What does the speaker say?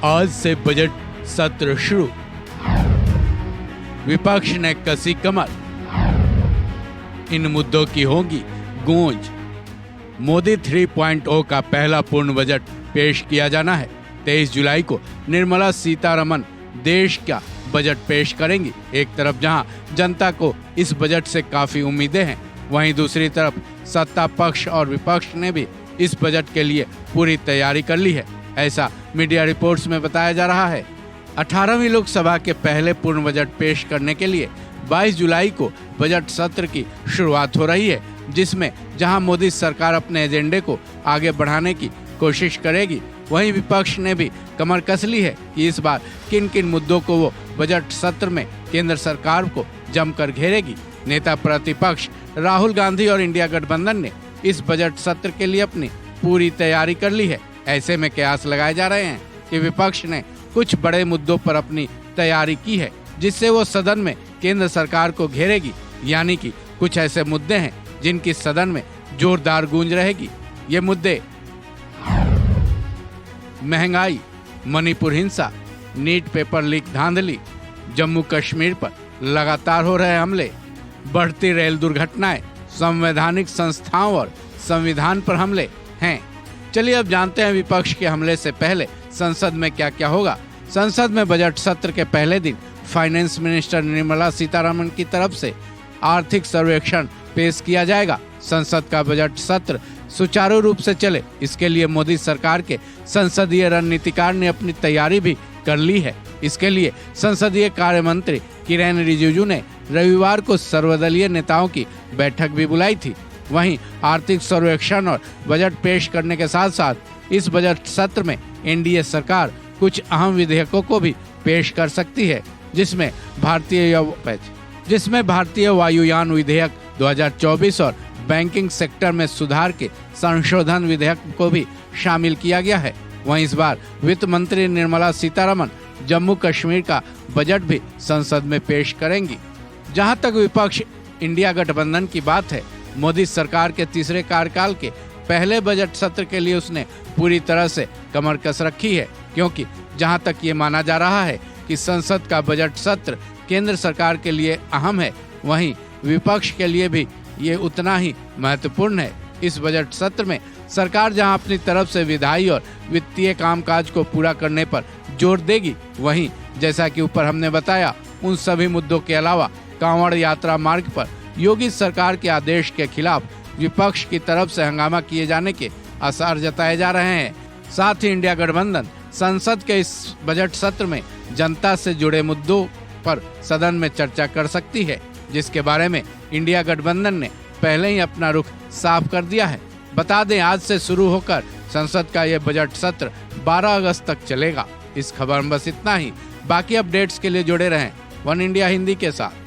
आज से बजट सत्र शुरू, विपक्ष ने कसी कमर, इन मुद्दों की होगी गूंज। मोदी 3.0 का पहला पूर्ण बजट पेश किया जाना है। 23 जुलाई को निर्मला सीतारमण देश का बजट पेश करेंगी। एक तरफ जहां जनता को इस बजट से काफी उम्मीदें हैं, वहीं दूसरी तरफ सत्ता पक्ष और विपक्ष ने भी इस बजट के लिए पूरी तैयारी कर ली है। ऐसा मीडिया रिपोर्ट्स में बताया जा रहा है। 18वीं लोकसभा के पहले पूर्ण बजट पेश करने के लिए 22 जुलाई को बजट सत्र की शुरुआत हो रही है, जिसमें जहां मोदी सरकार अपने एजेंडे को आगे बढ़ाने की कोशिश करेगी, वहीं विपक्ष ने भी कमर कस ली है कि इस बार किन किन मुद्दों को वो बजट सत्र में केंद्र सरकार को जमकर घेरेगी। नेता प्रतिपक्ष राहुल गांधी और इंडिया गठबंधन ने इस बजट सत्र के लिए अपनी पूरी तैयारी कर ली है। ऐसे में कयास लगाए जा रहे हैं कि विपक्ष ने कुछ बड़े मुद्दों पर अपनी तैयारी की है, जिससे वो सदन में केंद्र सरकार को घेरेगी। यानी कि कुछ ऐसे मुद्दे हैं जिनकी सदन में जोरदार गूंज रहेगी। ये मुद्दे महंगाई, मणिपुर हिंसा, नीट पेपर लीक धांधली, जम्मू कश्मीर पर लगातार हो रहे हमले, बढ़ती रेल दुर्घटनाएं, संवैधानिक संस्थाओं और संविधान पर हमले हैं। चलिए अब जानते हैं विपक्ष के हमले से पहले संसद में क्या क्या होगा। संसद में बजट सत्र के पहले दिन फाइनेंस मिनिस्टर निर्मला सीतारमण की तरफ से आर्थिक सर्वेक्षण पेश किया जाएगा। संसद का बजट सत्र सुचारू रूप से चले, इसके लिए मोदी सरकार के संसदीय रणनीतिकार ने अपनी तैयारी भी कर ली है। इसके लिए संसदीय कार्य मंत्री किरेन रिजिजू ने रविवार को सर्वदलीय नेताओं की बैठक भी बुलाई थी। वहीं आर्थिक सर्वेक्षण और बजट पेश करने के साथ साथ इस बजट सत्र में एनडीए सरकार कुछ अहम विधेयकों को भी पेश कर सकती है, जिसमें भारतीय वायुयान विधेयक 2024 और बैंकिंग सेक्टर में सुधार के संशोधन विधेयक को भी शामिल किया गया है। वहीं इस बार वित्त मंत्री निर्मला सीतारमण जम्मू कश्मीर का बजट भी संसद में पेश करेंगी। जहां तक विपक्ष इंडिया गठबंधन की बात है, मोदी सरकार के तीसरे कार्यकाल के पहले बजट सत्र के लिए उसने पूरी तरह से कमर कस रखी है, क्योंकि जहां तक ये माना जा रहा है कि संसद का बजट सत्र केंद्र सरकार के लिए अहम है, वहीं विपक्ष के लिए भी ये उतना ही महत्वपूर्ण है। इस बजट सत्र में सरकार जहां अपनी तरफ से विधायी और वित्तीय कामकाज को पूरा करने पर जोर देगी, वहीं जैसा कि ऊपर हमने बताया, उन सभी मुद्दों के अलावा कांवड़ यात्रा मार्ग पर योगी सरकार के आदेश के खिलाफ विपक्ष की तरफ से हंगामा किए जाने के आसार जताए जा रहे हैं। साथ ही इंडिया गठबंधन संसद के इस बजट सत्र में जनता से जुड़े मुद्दों पर सदन में चर्चा कर सकती है, जिसके बारे में इंडिया गठबंधन ने पहले ही अपना रुख साफ कर दिया है। बता दें, आज से शुरू होकर संसद का यह बजट सत्र 12 अगस्त तक चलेगा। इस खबर में बस इतना ही। बाकी अपडेट्स के लिए जुड़े रहें वन इंडिया हिंदी के साथ।